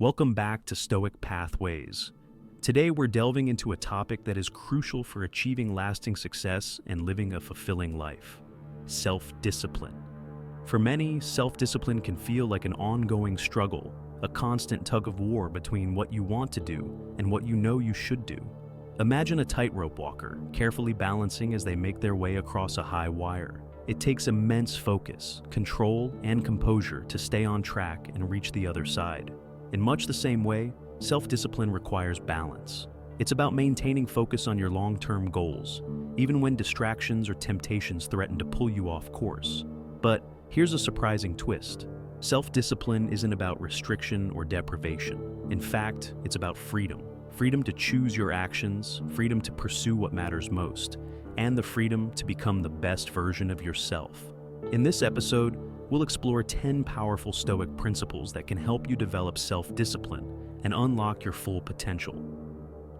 Welcome back to Stoic Pathways. Today we're delving into a topic that is crucial for achieving lasting success and living a fulfilling life: self-discipline. For many, self-discipline can feel like an ongoing struggle, a constant tug of war between what you want to do and what you know you should do. Imagine a tightrope walker, carefully balancing as they make their way across a high wire. It takes immense focus, control, and composure to stay on track and reach the other side. In much the same way, self-discipline requires balance. It's about maintaining focus on your long-term goals, even when distractions or temptations threaten to pull you off course. But here's a surprising twist. Self-discipline isn't about restriction or deprivation. In fact, it's about freedom. Freedom to choose your actions, freedom to pursue what matters most, and the freedom to become the best version of yourself. In this episode, we'll explore 10 powerful Stoic principles that can help you develop self-discipline and unlock your full potential.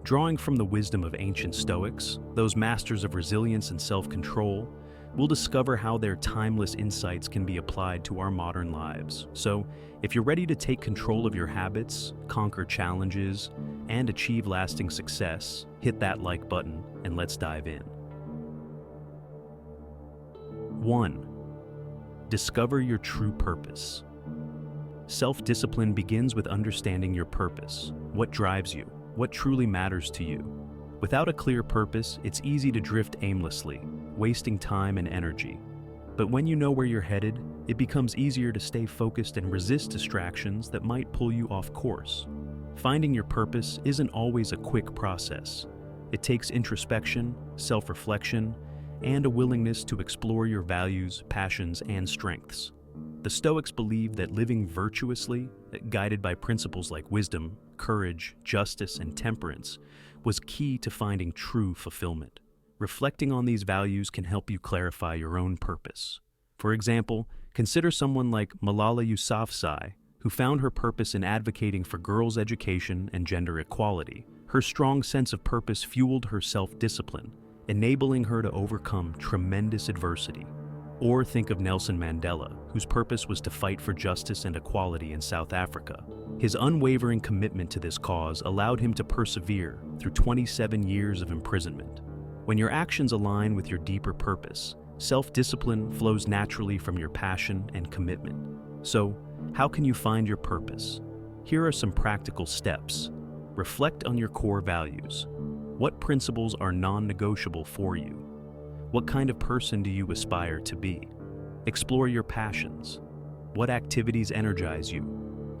Drawing from the wisdom of ancient Stoics, those masters of resilience and self-control, we'll discover how their timeless insights can be applied to our modern lives. So, if you're ready to take control of your habits, conquer challenges, and achieve lasting success, hit that like button and let's dive in. 1. Discover your true purpose. Self-discipline begins with understanding your purpose, what drives you, what truly matters to you. Without a clear purpose, it's easy to drift aimlessly, wasting time and energy. But when you know where you're headed, it becomes easier to stay focused and resist distractions that might pull you off course. Finding your purpose isn't always a quick process. It takes introspection, self-reflection, and a willingness to explore your values, passions, and strengths. The Stoics believed that living virtuously, guided by principles like wisdom, courage, justice, and temperance, was key to finding true fulfillment. Reflecting on these values can help you clarify your own purpose. For example, consider someone like Malala Yousafzai, who found her purpose in advocating for girls' education and gender equality. Her strong sense of purpose fueled her self-discipline, enabling her to overcome tremendous adversity. Or think of Nelson Mandela, whose purpose was to fight for justice and equality in South Africa. His unwavering commitment to this cause allowed him to persevere through 27 years of imprisonment. When your actions align with your deeper purpose, self-discipline flows naturally from your passion and commitment. So, how can you find your purpose? Here are some practical steps. Reflect on your core values. What principles are non-negotiable for you? What kind of person do you aspire to be? Explore your passions. What activities energize you?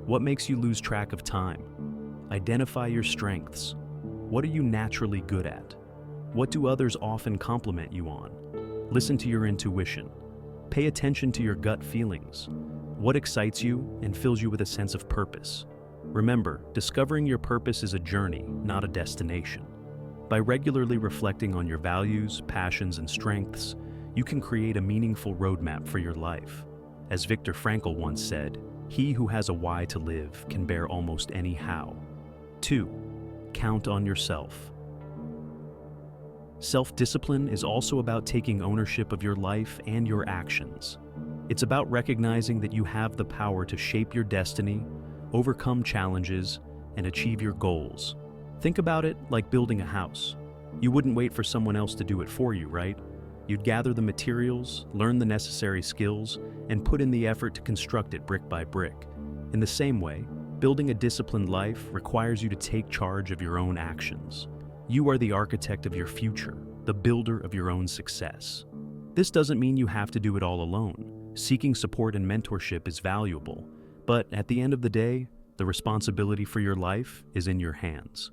What makes you lose track of time? Identify your strengths. What are you naturally good at? What do others often compliment you on? Listen to your intuition. Pay attention to your gut feelings. What excites you and fills you with a sense of purpose? Remember, discovering your purpose is a journey, not a destination. By regularly reflecting on your values, passions, and strengths, you can create a meaningful roadmap for your life. As Viktor Frankl once said, "He who has a why to live can bear almost any how." 2. Count on yourself. Self-discipline is also about taking ownership of your life and your actions. It's about recognizing that you have the power to shape your destiny, overcome challenges, and achieve your goals. Think about it like building a house. You wouldn't wait for someone else to do it for you, right? You'd gather the materials, learn the necessary skills, and put in the effort to construct it brick by brick. In the same way, building a disciplined life requires you to take charge of your own actions. You are the architect of your future, the builder of your own success. This doesn't mean you have to do it all alone. Seeking support and mentorship is valuable, but at the end of the day, the responsibility for your life is in your hands.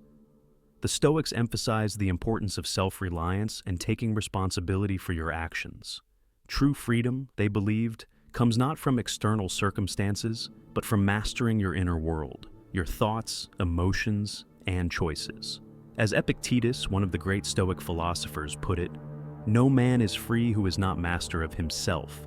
The Stoics emphasized the importance of self-reliance and taking responsibility for your actions. True freedom, they believed, comes not from external circumstances, but from mastering your inner world, your thoughts, emotions, and choices. As Epictetus, one of the great Stoic philosophers, put it, "No man is free who is not master of himself."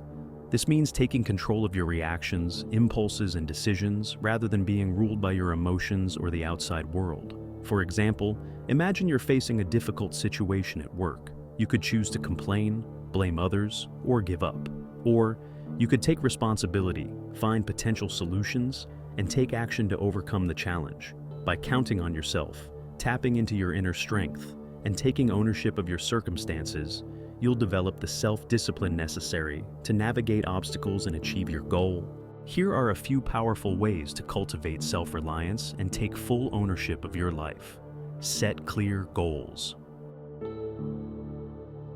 This means taking control of your reactions, impulses, and decisions rather than being ruled by your emotions or the outside world. For example, imagine you're facing a difficult situation at work. You could choose to complain, blame others, or give up. Or you could take responsibility, find potential solutions, and take action to overcome the challenge. By counting on yourself, tapping into your inner strength, and taking ownership of your circumstances, you'll develop the self-discipline necessary to navigate obstacles and achieve your goal. Here are a few powerful ways to cultivate self-reliance and take full ownership of your life. Set clear goals.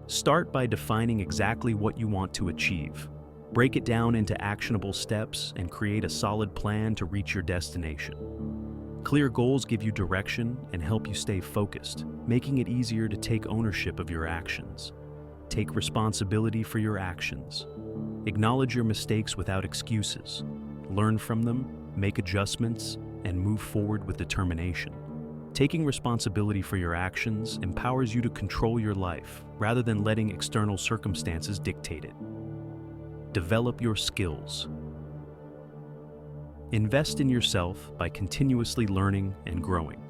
Start by defining exactly what you want to achieve. Break it down into actionable steps and create a solid plan to reach your destination. Clear goals give you direction and help you stay focused, making it easier to take ownership of your actions. Take responsibility for your actions. Acknowledge your mistakes without excuses. Learn from them, make adjustments, and move forward with determination. Taking responsibility for your actions empowers you to control your life rather than letting external circumstances dictate it. Develop your skills. Invest in yourself by continuously learning and growing.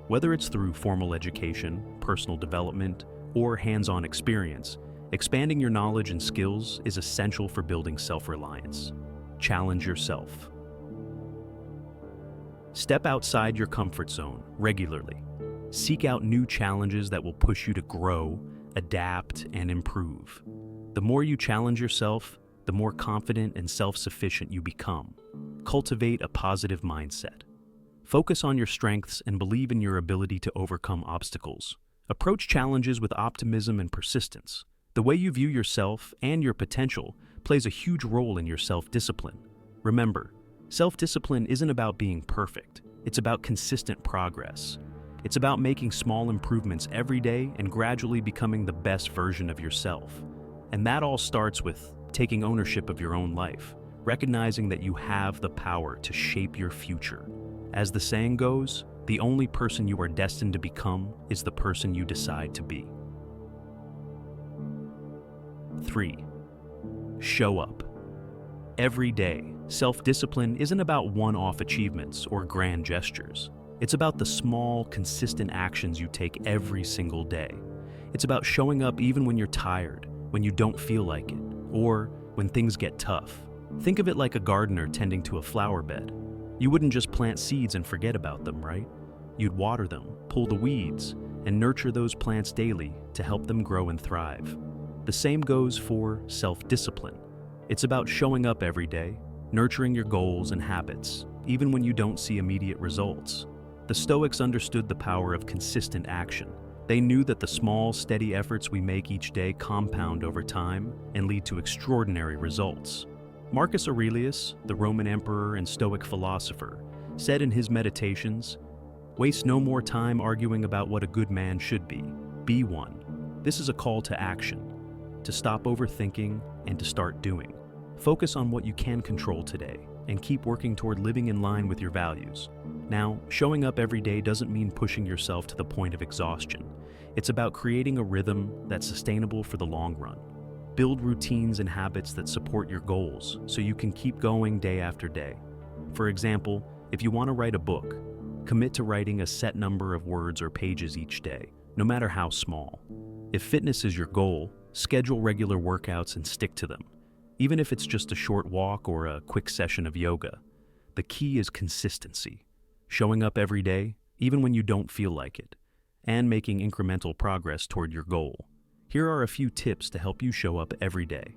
Whether it's through formal education, personal development, or hands-on experience, expanding your knowledge and skills is essential for building self-reliance. Challenge yourself. Step outside your comfort zone regularly. Seek out new challenges that will push you to grow, adapt, and improve. The more you challenge yourself, the more confident and self-sufficient you become. Cultivate a positive mindset. Focus on your strengths and believe in your ability to overcome obstacles. Approach challenges with optimism and persistence. The way you view yourself and your potential plays a huge role in your self-discipline. Remember, self-discipline isn't about being perfect. It's about consistent progress. It's about making small improvements every day and gradually becoming the best version of yourself. And that all starts with taking ownership of your own life, recognizing that you have the power to shape your future. As the saying goes, the only person you are destined to become is the person you decide to be. 3. Show up. Every day, self-discipline isn't about one-off achievements or grand gestures. It's about the small, consistent actions you take every single day. It's about showing up even when you're tired, when you don't feel like it, or when things get tough. Think of it like a gardener tending to a flower bed. You wouldn't just plant seeds and forget about them, right? You'd water them, pull the weeds, and nurture those plants daily to help them grow and thrive. The same goes for self-discipline. It's about showing up every day, nurturing your goals and habits, even when you don't see immediate results. The Stoics understood the power of consistent action. They knew that the small, steady efforts we make each day compound over time and lead to extraordinary results. Marcus Aurelius, the Roman emperor and Stoic philosopher, said in his Meditations, "Waste no more time arguing about what a good man should be. Be one." This is a call to action, to stop overthinking and to start doing. Focus on what you can control today and keep working toward living in line with your values. Now, showing up every day doesn't mean pushing yourself to the point of exhaustion. It's about creating a rhythm that's sustainable for the long run. Build routines and habits that support your goals so you can keep going day after day. For example, if you want to write a book, commit to writing a set number of words or pages each day, no matter how small. If fitness is your goal, schedule regular workouts and stick to them, even if it's just a short walk or a quick session of yoga. The key is consistency. Showing up every day, even when you don't feel like it, and making incremental progress toward your goal. Here are a few tips to help you show up every day.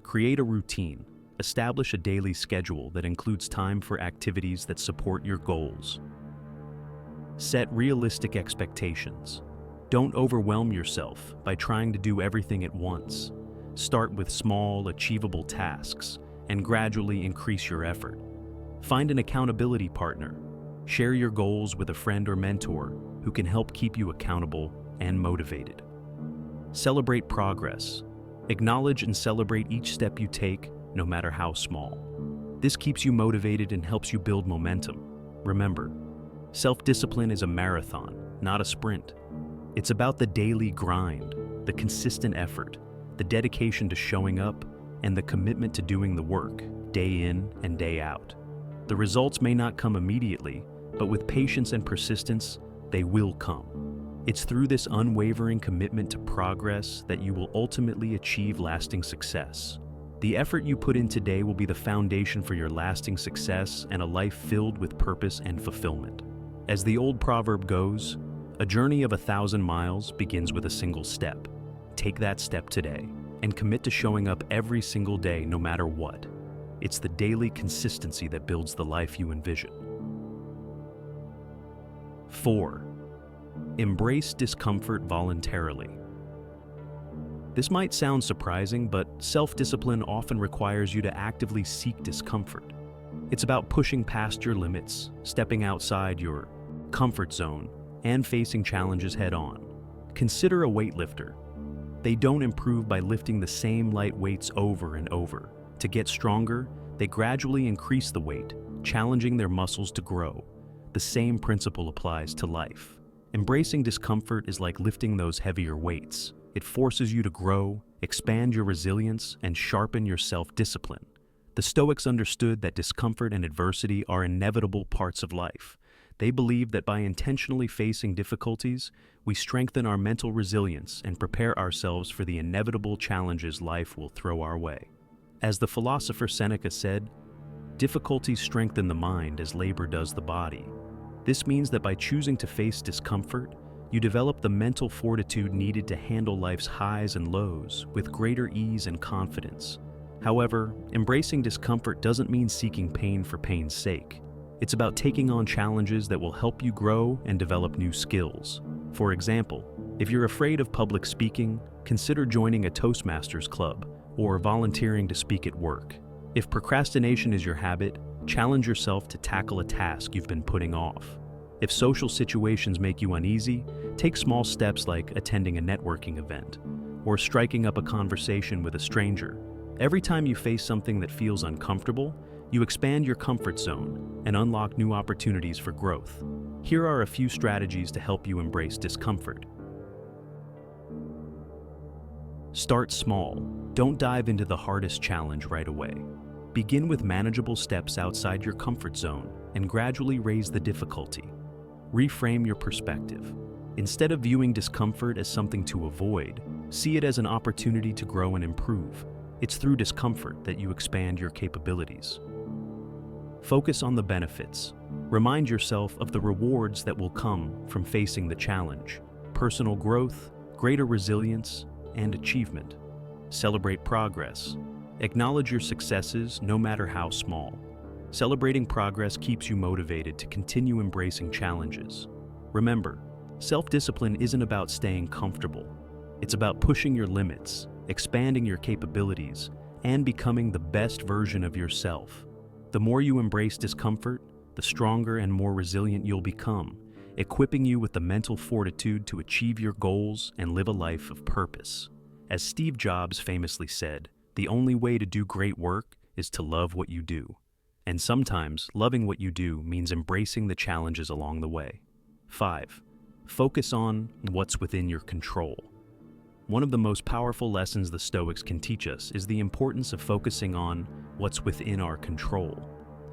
Create a routine. Establish a daily schedule that includes time for activities that support your goals. Set realistic expectations. Don't overwhelm yourself by trying to do everything at once. Start with small, achievable tasks and gradually increase your effort. Find an accountability partner. Share your goals with a friend or mentor who can help keep you accountable and motivated. Celebrate progress. Acknowledge and celebrate each step you take, no matter how small. This keeps you motivated and helps you build momentum. Remember, self-discipline is a marathon, not a sprint. It's about the daily grind, the consistent effort, the dedication to showing up, and the commitment to doing the work, day in and day out. The results may not come immediately, but with patience and persistence, they will come. It's through this unwavering commitment to progress that you will ultimately achieve lasting success. The effort you put in today will be the foundation for your lasting success and a life filled with purpose and fulfillment. As the old proverb goes, a journey of 1,000 miles begins with a single step. Take that step today and commit to showing up every single day no matter what. It's the daily consistency that builds the life you envision. 4. Embrace discomfort voluntarily. This might sound surprising, but self-discipline often requires you to actively seek discomfort. It's about pushing past your limits, stepping outside your comfort zone, and facing challenges head-on. Consider a weightlifter. They don't improve by lifting the same light weights over and over. To get stronger, they gradually increase the weight, challenging their muscles to grow. The same principle applies to life. Embracing discomfort is like lifting those heavier weights. It forces you to grow, expand your resilience, and sharpen your self-discipline. The Stoics understood that discomfort and adversity are inevitable parts of life. They believed that by intentionally facing difficulties, we strengthen our mental resilience and prepare ourselves for the inevitable challenges life will throw our way. As the philosopher Seneca said, "Difficulties strengthen the mind as labor does the body." This means that by choosing to face discomfort, you develop the mental fortitude needed to handle life's highs and lows with greater ease and confidence. However, embracing discomfort doesn't mean seeking pain for pain's sake. It's about taking on challenges that will help you grow and develop new skills. For example, if you're afraid of public speaking, consider joining a Toastmasters club or volunteering to speak at work. If procrastination is your habit, challenge yourself to tackle a task you've been putting off. If social situations make you uneasy, take small steps like attending a networking event or striking up a conversation with a stranger. Every time you face something that feels uncomfortable, you expand your comfort zone and unlock new opportunities for growth. Here are a few strategies to help you embrace discomfort. Start small. Don't dive into the hardest challenge right away. Begin with manageable steps outside your comfort zone and gradually raise the difficulty. Reframe your perspective. Instead of viewing discomfort as something to avoid, see it as an opportunity to grow and improve. It's through discomfort that you expand your capabilities. Focus on the benefits. Remind yourself of the rewards that will come from facing the challenge: personal growth, greater resilience, and achievement. Celebrate progress. Acknowledge your successes, no matter how small. Celebrating progress keeps you motivated to continue embracing challenges. Remember, self-discipline isn't about staying comfortable. It's about pushing your limits, expanding your capabilities, and becoming the best version of yourself. The more you embrace discomfort, the stronger and more resilient you'll become, equipping you with the mental fortitude to achieve your goals and live a life of purpose. As Steve Jobs famously said, "The only way to do great work is to love what you do." And sometimes, loving what you do means embracing the challenges along the way. 5. Focus on what's within your control. One of the most powerful lessons the Stoics can teach us is the importance of focusing on what's within our control.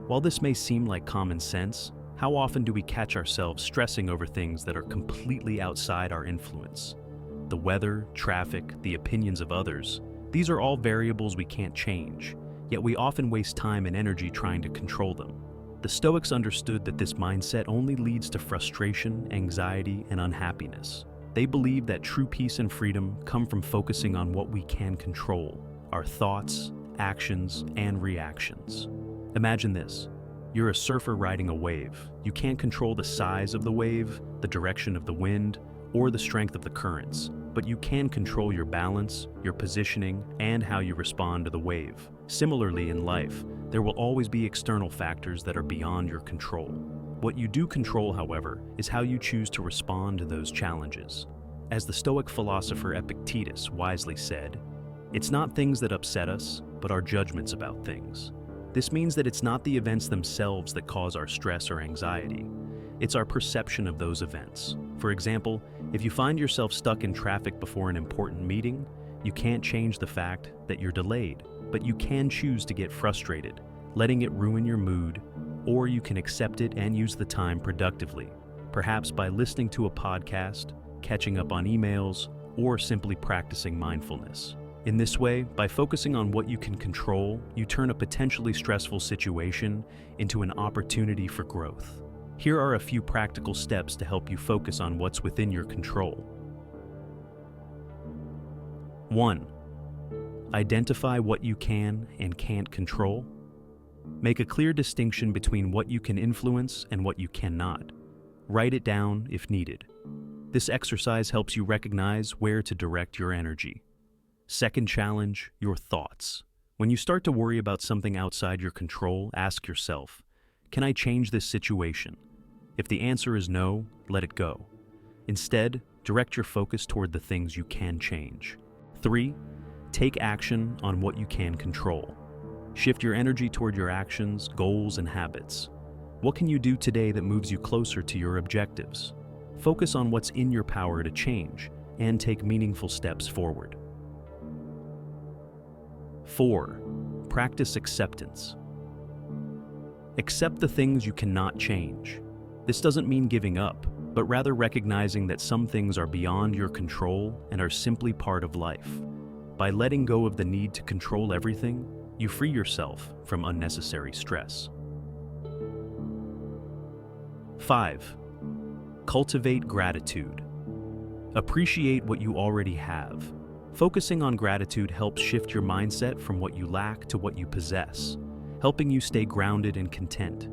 While this may seem like common sense, how often do we catch ourselves stressing over things that are completely outside our influence? The weather, traffic, the opinions of others, these are all variables we can't change. Yet we often waste time and energy trying to control them. The Stoics understood that this mindset only leads to frustration, anxiety, and unhappiness. They believed that true peace and freedom come from focusing on what we can control: our thoughts, actions, and reactions. Imagine this. You're a surfer riding a wave. You can't control the size of the wave, the direction of the wind, or the strength of the currents, but you can control your balance, your positioning, and how you respond to the wave. Similarly, in life, there will always be external factors that are beyond your control. What you do control, however, is how you choose to respond to those challenges. As the Stoic philosopher Epictetus wisely said, "It's not things that upset us, but our judgments about things." This means that it's not the events themselves that cause our stress or anxiety. It's our perception of those events. For example, if you find yourself stuck in traffic before an important meeting, you can't change the fact that you're delayed, but you can choose to get frustrated, letting it ruin your mood, or you can accept it and use the time productively, perhaps by listening to a podcast, catching up on emails, or simply practicing mindfulness. In this way, by focusing on what you can control, you turn a potentially stressful situation into an opportunity for growth. Here are a few practical steps to help you focus on what's within your control. 1. Identify what you can and can't control. Make a clear distinction between what you can influence and what you cannot. Write it down if needed. This exercise helps you recognize where to direct your energy. Second challenge, your thoughts. When you start to worry about something outside your control, ask yourself, can I change this situation? If the answer is no, let it go. Instead, direct your focus toward the things you can change. 3. Take action on what you can control. Shift your energy toward your actions, goals, and habits. What can you do today that moves you closer to your objectives? Focus on what's in your power to change and take meaningful steps forward. 4. Practice acceptance. Accept the things you cannot change. This doesn't mean giving up, but rather recognizing that some things are beyond your control and are simply part of life. By letting go of the need to control everything, you free yourself from unnecessary stress. 5. Cultivate gratitude. Appreciate what you already have. Focusing on gratitude helps shift your mindset from what you lack to what you possess, helping you stay grounded and content,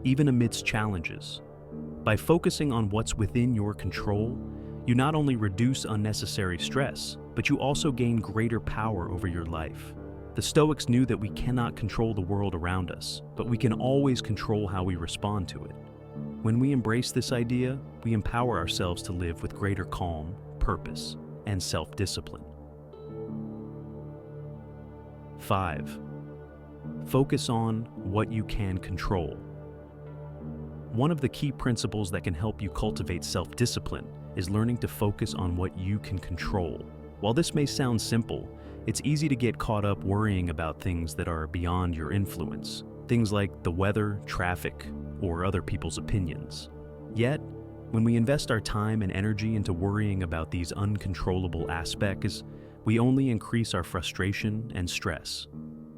even amidst challenges. By focusing on what's within your control, you not only reduce unnecessary stress, but you also gain greater power over your life. The Stoics knew that we cannot control the world around us, but we can always control how we respond to it. When we embrace this idea, we empower ourselves to live with greater calm, purpose, and self-discipline. 5. Focus on what you can control. One of the key principles that can help you cultivate self-discipline is learning to focus on what you can control. While this may sound simple, it's easy to get caught up worrying about things that are beyond your influence, things like the weather, traffic, or other people's opinions. Yet, when we invest our time and energy into worrying about these uncontrollable aspects, we only increase our frustration and stress.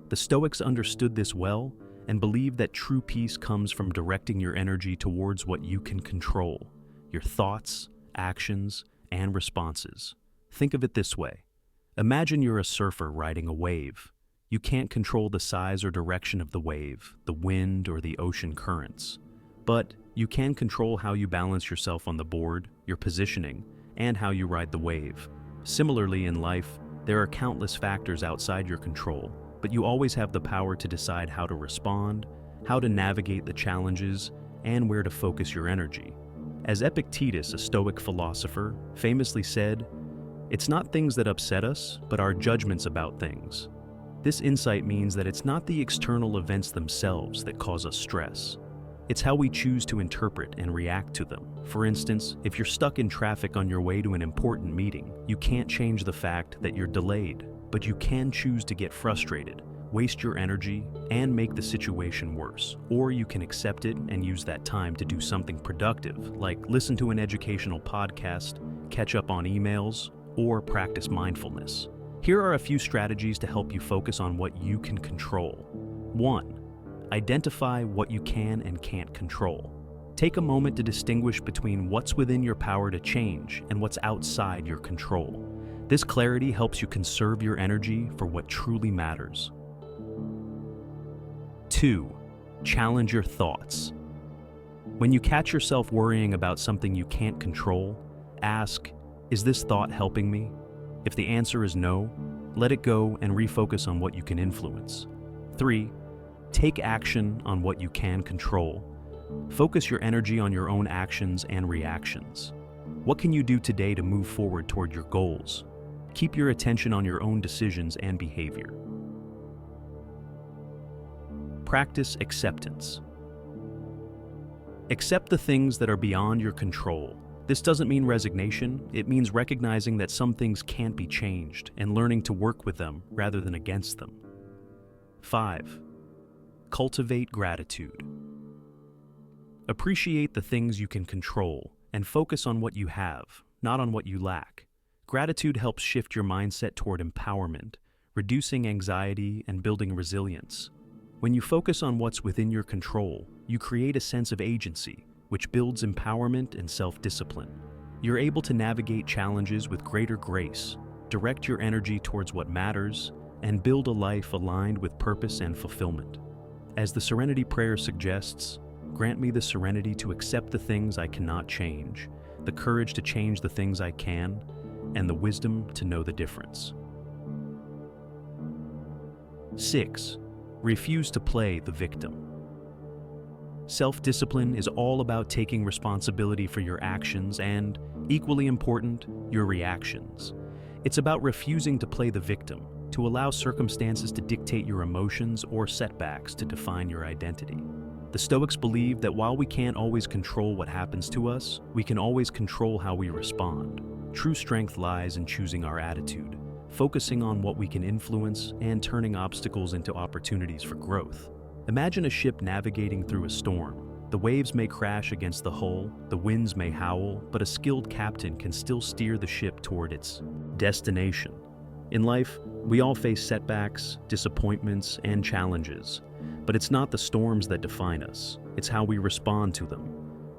The Stoics understood this well and believed that true peace comes from directing your energy towards what you can control, your thoughts, actions, and responses. Think of it this way. Imagine you're a surfer riding a wave. You can't control the size or direction of the wave, the wind, or the ocean currents. But you can control how you balance yourself on the board, your positioning, and how you ride the wave. Similarly, in life, there are countless factors outside your control, but you always have the power to decide how to respond, how to navigate the challenges, and where to focus your energy. As Epictetus, a Stoic philosopher, famously said, "It's not things that upset us, but our judgments about things." This insight means that it's not the external events themselves that cause us stress. It's how we choose to interpret and react to them. For instance, if you're stuck in traffic on your way to an important meeting, you can't change the fact that you're delayed, but you can choose to get frustrated, waste your energy, and make the situation worse. Or you can accept it and use that time to do something productive, like listen to an educational podcast, catch up on emails, or practice mindfulness. Here are a few strategies to help you focus on what you can control. 1. Identify what you can and can't control. Take a moment to distinguish between what's within your power to change and what's outside your control. This clarity helps you conserve your energy for what truly matters. 2. Challenge your thoughts. When you catch yourself worrying about something you can't control, ask, is this thought helping me? If the answer is no, let it go and refocus on what you can influence. 3. Take action on what you can control. Focus your energy on your own actions and reactions. What can you do today to move forward toward your goals? Keep your attention on your own decisions and behavior. Practice acceptance. Accept the things that are beyond your control. This doesn't mean resignation, it means recognizing that some things can't be changed and learning to work with them rather than against them. 5. Cultivate gratitude. Appreciate the things you can control and focus on what you have, not on what you lack. Gratitude helps shift your mindset toward empowerment reducing anxiety and building resilience. When you focus on what's within your control, you create a sense of agency, which builds empowerment and self-discipline. You're able to navigate challenges with greater grace, direct your energy towards what matters, and build a life aligned with purpose and fulfillment. As the Serenity Prayer suggests, grant me the serenity to accept the things I cannot change, the courage to change the things I can, and the wisdom to know the difference. 6. Refuse to play the victim. Self-discipline is all about taking responsibility for your actions and, equally important, your reactions. It's about refusing to play the victim, to allow circumstances to dictate your emotions or setbacks to define your identity. The Stoics believe that while we can't always control what happens to us, we can always control how we respond. True strength lies in choosing our attitude, focusing on what we can influence, and turning obstacles into opportunities for growth. Imagine a ship navigating through a storm. The waves may crash against the hull, the winds may howl, but a skilled captain can still steer the ship toward its destination. In life, we all face setbacks, disappointments, and challenges. But it's not the storms that define us, it's how we respond to them.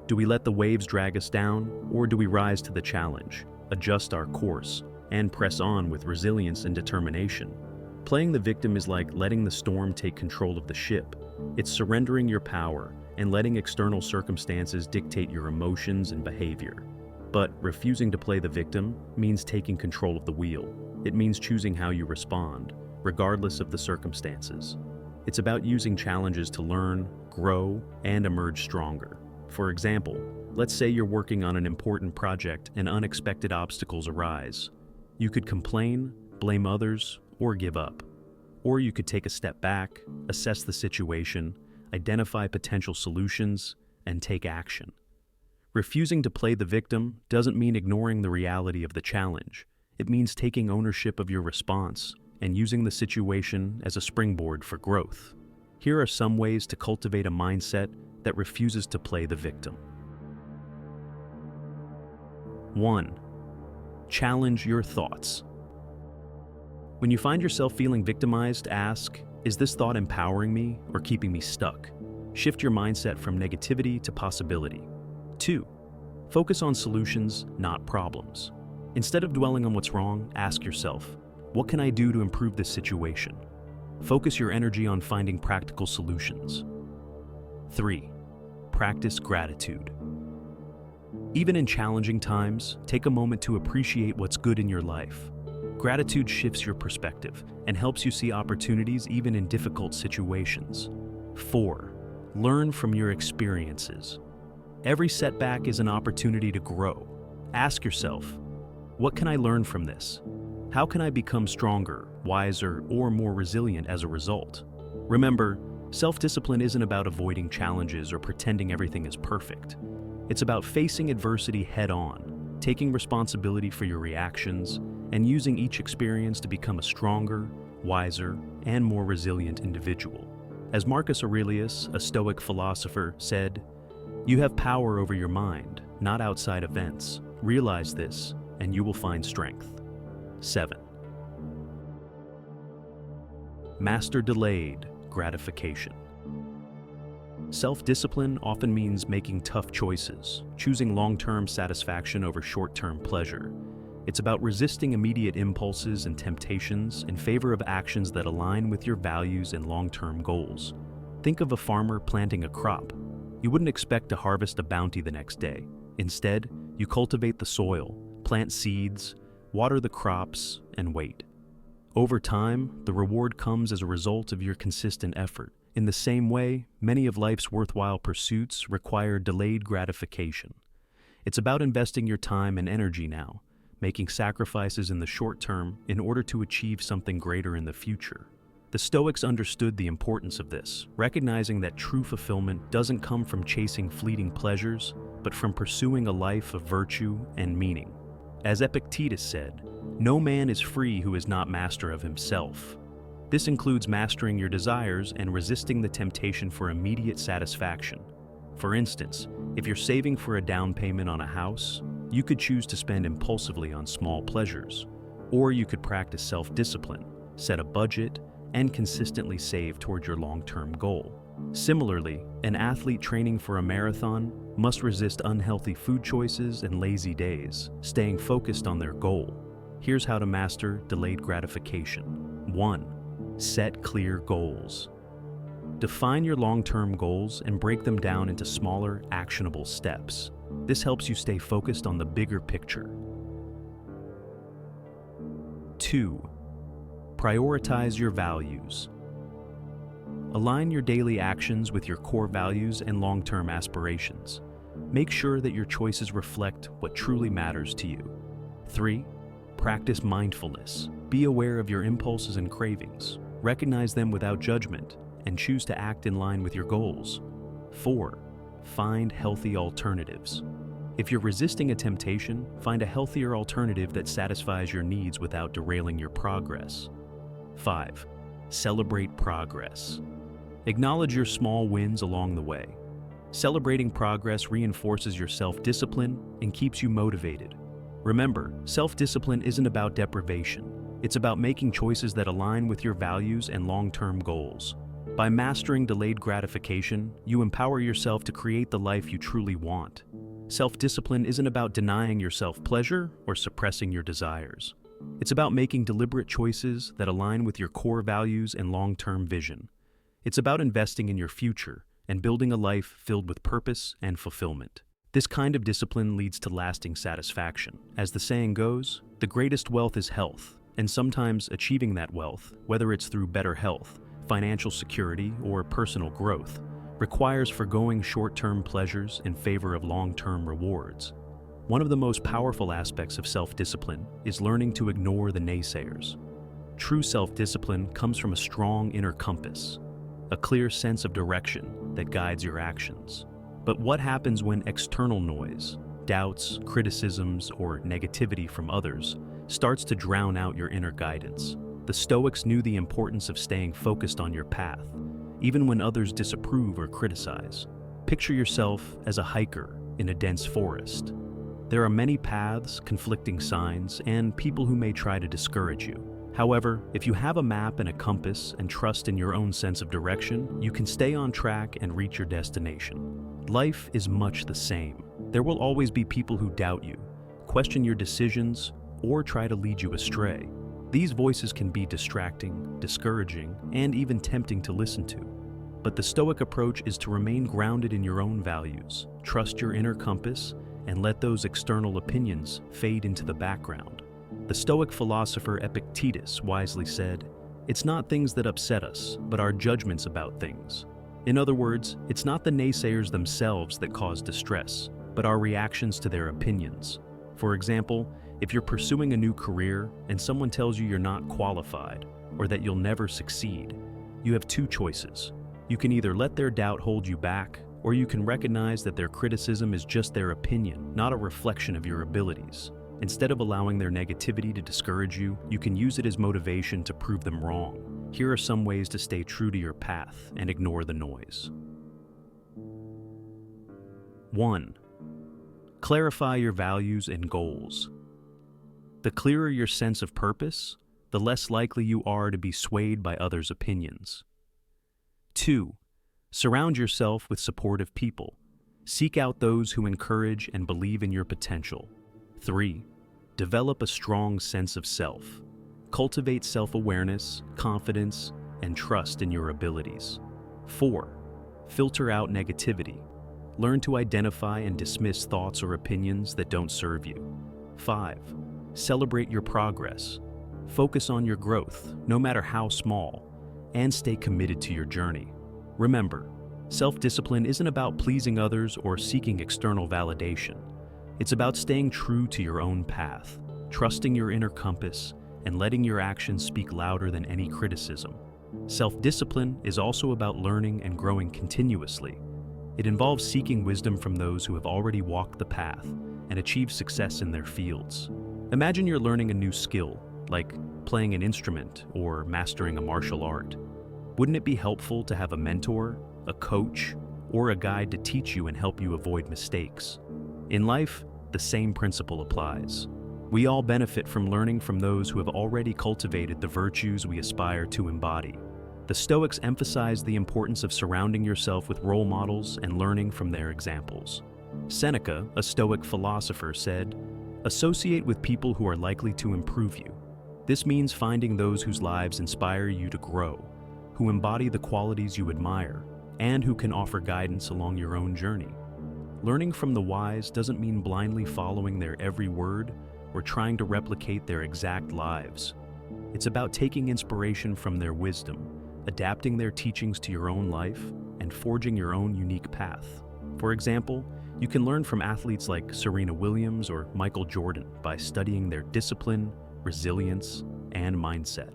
Do we let the waves drag us down, or do we rise to the challenge, adjust our course, and press on with resilience and determination? Playing the victim is like letting the storm take control of the ship. It's surrendering your power and letting external circumstances dictate your emotions and behavior. But refusing to play the victim means taking control of the wheel. It means choosing how you respond, regardless of the circumstances. It's about using challenges to learn, grow, and emerge stronger. For example, let's say you're working on an important project and unexpected obstacles arise. You could complain, blame others, or give up. Or you could take a step back, assess the situation, identify potential solutions, and take action. Refusing to play the victim doesn't mean ignoring the reality of the challenge. It means taking ownership of your response and using the situation as a springboard for growth. Here are some ways to cultivate a mindset that refuses to play the victim. 1. Challenge your thoughts. When you find yourself feeling victimized, ask, is this thought empowering me or keeping me stuck? Shift your mindset from negativity to possibility. 2. Focus on solutions, not problems. Instead of dwelling on what's wrong, ask yourself, what can I do to improve this situation? Focus your energy on finding practical solutions. 3. Practice gratitude. Even in challenging times, take a moment to appreciate what's good in your life. Gratitude shifts your perspective and helps you see opportunities even in difficult situations. 4. Learn from your experiences. Every setback is an opportunity to grow. Ask yourself, what can I learn from this? How can I become stronger, wiser, or more resilient as a result? Remember, self-discipline isn't about avoiding challenges or pretending everything is perfect. It's about facing adversity head-on, taking responsibility for your reactions, and using each experience to become a stronger, wiser, and more resilient individual. As Marcus Aurelius, a Stoic philosopher, said, "You have power over your mind, not outside events. Realize this, and you will find strength." 7. Master delayed gratification. Self-discipline often means making tough choices, choosing long-term satisfaction over short-term pleasure. It's about resisting immediate impulses and temptations in favor of actions that align with your values and long-term goals. Think of a farmer planting a crop. You wouldn't expect to harvest a bounty the next day. Instead, you cultivate the soil, plant seeds, water the crops, and wait. Over time, the reward comes as a result of your consistent effort. In the same way, many of life's worthwhile pursuits require delayed gratification. It's about investing your time and energy now, making sacrifices in the short term in order to achieve something greater in the future. The Stoics understood the importance of this, recognizing that true fulfillment doesn't come from chasing fleeting pleasures, but from pursuing a life of virtue and meaning. As Epictetus said, "No man is free who is not master of himself." This includes mastering your desires and resisting the temptation for immediate satisfaction. For instance, if you're saving for a down payment on a house, you could choose to spend impulsively on small pleasures. Or you could practice self-discipline, set a budget, and consistently save toward your long-term goal. Similarly, an athlete training for a marathon must resist unhealthy food choices and lazy days, staying focused on their goal. Here's how to master delayed gratification. 1. Set clear goals. Define your long-term goals and break them down into smaller, actionable steps. This helps you stay focused on the bigger picture. 2. Prioritize your values. Align your daily actions with your core values and long-term aspirations. Make sure that your choices reflect what truly matters to you. 3. Practice mindfulness. Be aware of your impulses and cravings. Recognize them without judgment and choose to act in line with your goals. 4. Find healthy alternatives. If you're resisting a temptation, find a healthier alternative that satisfies your needs without derailing your progress. 5. Celebrate progress. Acknowledge your small wins along the way. Celebrating progress reinforces your self-discipline and keeps you motivated. Remember, self-discipline isn't about deprivation. It's about making choices that align with your values and long-term goals. By mastering delayed gratification, you empower yourself to create the life you truly want. Self-discipline isn't about denying yourself pleasure or suppressing your desires. It's about making deliberate choices that align with your core values and long-term vision. It's about investing in your future and building a life filled with purpose and fulfillment. This kind of discipline leads to lasting satisfaction. As the saying goes, the greatest wealth is health, and sometimes achieving that wealth, whether it's through better health, financial security, or personal growth, requires forgoing short-term pleasures in favor of long-term rewards. One of the most powerful aspects of self-discipline is learning to ignore the naysayers. True self-discipline comes from a strong inner compass, a clear sense of direction that guides your actions. But what happens when external noise, doubts, criticisms, or negativity from others starts to drown out your inner guidance? The Stoics knew the importance of staying focused on your path, even when others disapprove or criticize. Picture yourself as a hiker in a dense forest. There are many paths, conflicting signs, and people who may try to discourage you. However, if you have a map and a compass and trust in your own sense of direction, you can stay on track and reach your destination. Life is much the same. There will always be people who doubt you, question your decisions, or try to lead you astray. These voices can be distracting, discouraging, and even tempting to listen to. But the Stoic approach is to remain grounded in your own values, trust your inner compass, and let those external opinions fade into the background. The Stoic philosopher Epictetus wisely said, "It's not things that upset us, but our judgments about things." In other words, it's not the naysayers themselves that cause distress, but our reactions to their opinions. For example, if you're pursuing a new career and someone tells you you're not qualified or that you'll never succeed, you have two choices. You can either let their doubt hold you back, or you can recognize that their criticism is just their opinion, not a reflection of your abilities. Instead of allowing their negativity to discourage you, you can use it as motivation to prove them wrong. Here are some ways to stay true to your path and ignore the noise. 1. Clarify your values and goals. The clearer your sense of purpose, the less likely you are to be swayed by others' opinions. 2. Surround yourself with supportive people. Seek out those who encourage and believe in your potential. 3. Develop a strong sense of self. Cultivate self-awareness, confidence, and trust in your abilities. 4. Filter out negativity. Learn to identify and dismiss thoughts or opinions that don't serve you. 5. Celebrate your progress. Focus on your growth, no matter how small, and stay committed to your journey. Remember, self-discipline isn't about pleasing others or seeking external validation. It's about staying true to your own path, trusting your inner compass, and letting your actions speak louder than any criticism. Self-discipline is also about learning and growing continuously. It involves seeking wisdom from those who have already walked the path and achieved success in their fields. Imagine you're learning a new skill, like playing an instrument or mastering a martial art. Wouldn't it be helpful to have a mentor, a coach, or a guide to teach you and help you avoid mistakes? In life, the same principle applies. We all benefit from learning from those who have already cultivated the virtues we aspire to embody. The Stoics emphasize the importance of surrounding yourself with role models and learning from their examples. Seneca, a Stoic philosopher, said, "Associate with people who are likely to improve you." This means finding those whose lives inspire you to grow, who embody the qualities you admire, and who can offer guidance along your own journey. Learning from the wise doesn't mean blindly following their every word or trying to replicate their exact lives. It's about taking inspiration from their wisdom, adapting their teachings to your own life, and forging your own unique path. For example, you can learn from athletes like Serena Williams or Michael Jordan by studying their discipline, resilience, and mindset.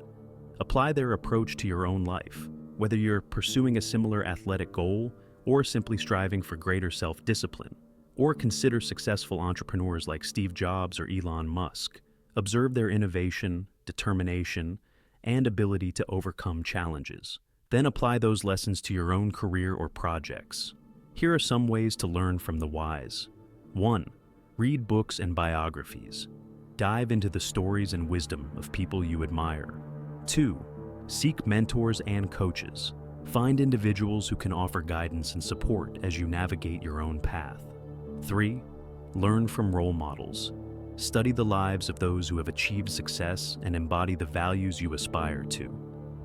Apply their approach to your own life, whether you're pursuing a similar athletic goal or simply striving for greater self-discipline. Or consider successful entrepreneurs like Steve Jobs or Elon Musk. Observe their innovation, determination, and ability to overcome challenges. Then apply those lessons to your own career or projects. Here are some ways to learn from the wise. 1. Read books and biographies. Dive into the stories and wisdom of people you admire. 2. Seek mentors and coaches. Find individuals who can offer guidance and support as you navigate your own path. 3. Learn from role models. Study the lives of those who have achieved success and embody the values you aspire to.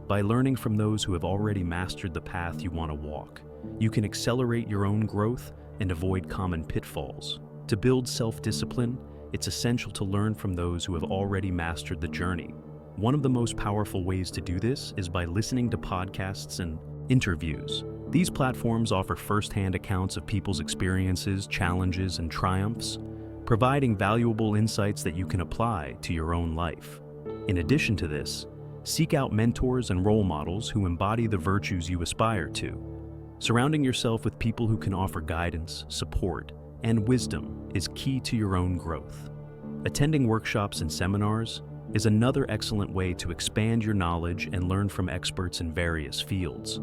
By learning from those who have already mastered the path you want to walk, you can accelerate your own growth and avoid common pitfalls. To build self-discipline, it's essential to learn from those who have already mastered the journey. One of the most powerful ways to do this is by listening to podcasts and interviews. These platforms offer first-hand accounts of people's experiences, challenges, and triumphs, providing valuable insights that you can apply to your own life. In addition to this, seek out mentors and role models who embody the virtues you aspire to. Surrounding yourself with people who can offer guidance, support, and wisdom is key to your own growth. Attending workshops and seminars is another excellent way to expand your knowledge and learn from experts in various fields.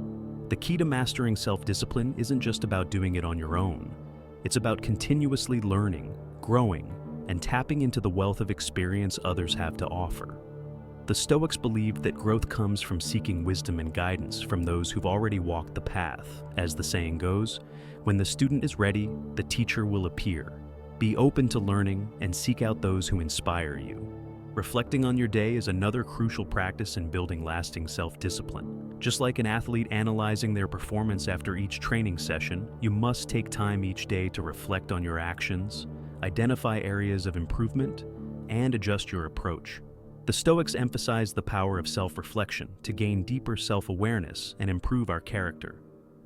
The key to mastering self-discipline isn't just about doing it on your own. It's about continuously learning, growing, and tapping into the wealth of experience others have to offer. The Stoics believed that growth comes from seeking wisdom and guidance from those who've already walked the path. As the saying goes, when the student is ready, the teacher will appear. Be open to learning and seek out those who inspire you. Reflecting on your day is another crucial practice in building lasting self-discipline. Just like an athlete analyzing their performance after each training session, you must take time each day to reflect on your actions, identify areas of improvement, and adjust your approach. The Stoics emphasize the power of self-reflection to gain deeper self-awareness and improve our character.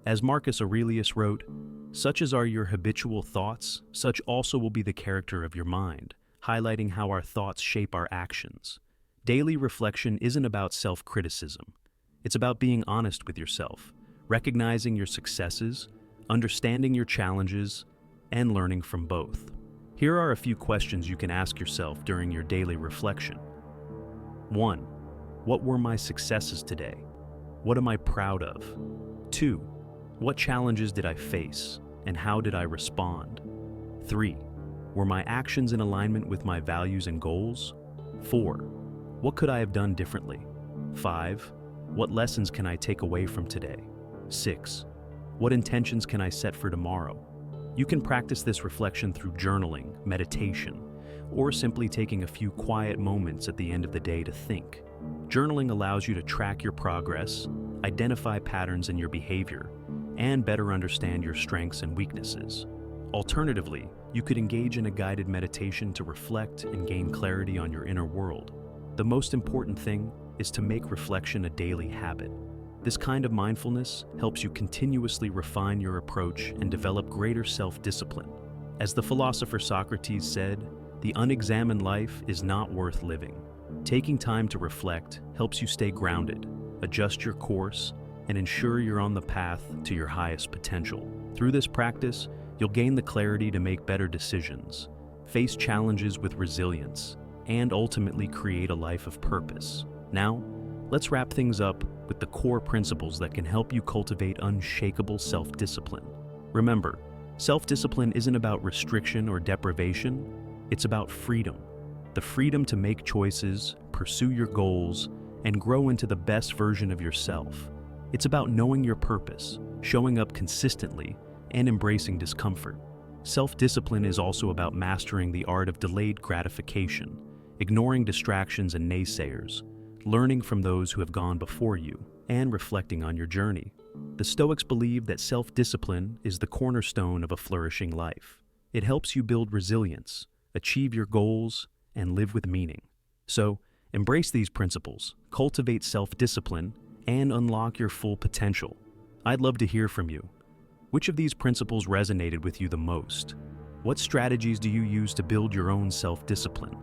As Marcus Aurelius wrote, "Such as are your habitual thoughts, such also will be the character of your mind," highlighting how our thoughts shape our actions. Daily reflection isn't about self-criticism. It's about being honest with yourself, recognizing your successes, understanding your challenges, and learning from both. Here are a few questions you can ask yourself during your daily reflection. 1. What were my successes today? What am I proud of? 2. What challenges did I face, and how did I respond? 3. Were my actions in alignment with my values and goals? 4. What could I have done differently? 5. What lessons can I take away from today? 6. What intentions can I set for tomorrow? You can practice this reflection through journaling, meditation, or simply taking a few quiet moments at the end of the day to think. Journaling allows you to track your progress, identify patterns in your behavior, and better understand your strengths and weaknesses. Alternatively, you could engage in a guided meditation to reflect and gain clarity on your inner world. The most important thing is to make reflection a daily habit. This kind of mindfulness helps you continuously refine your approach and develop greater self-discipline. As the philosopher Socrates said, "The unexamined life is not worth living." Taking time to reflect helps you stay grounded, adjust your course, and ensure you're on the path to your highest potential. Through this practice, you'll gain the clarity to make better decisions, face challenges with resilience, and ultimately create a life of purpose. Now, let's wrap things up with the core principles that can help you cultivate unshakable self-discipline. Remember, self-discipline isn't about restriction or deprivation, it's about freedom. the freedom to make choices, pursue your goals, and grow into the best version of yourself. It's about knowing your purpose, showing up consistently, and embracing discomfort. Self-discipline is also about mastering the art of delayed gratification, ignoring distractions and naysayers, learning from those who have gone before you, and reflecting on your journey. The Stoics believe that self-discipline is the cornerstone of a flourishing life. It helps you build resilience, achieve your goals, and live with meaning. So, embrace these principles, cultivate self-discipline, and unlock your full potential. I'd love to hear from you. Which of these principles resonated with you the most? What strategies do you use to build your own self-discipline?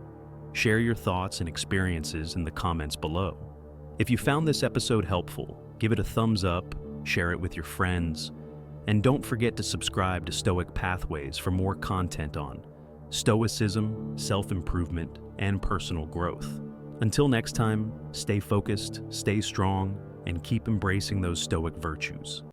Share your thoughts and experiences in the comments below. If you found this episode helpful, give it a thumbs up, share it with your friends, and don't forget to subscribe to Stoic Pathways for more content on Stoicism, self-improvement, and personal growth. Until next time, stay focused, stay strong, and keep embracing those Stoic virtues.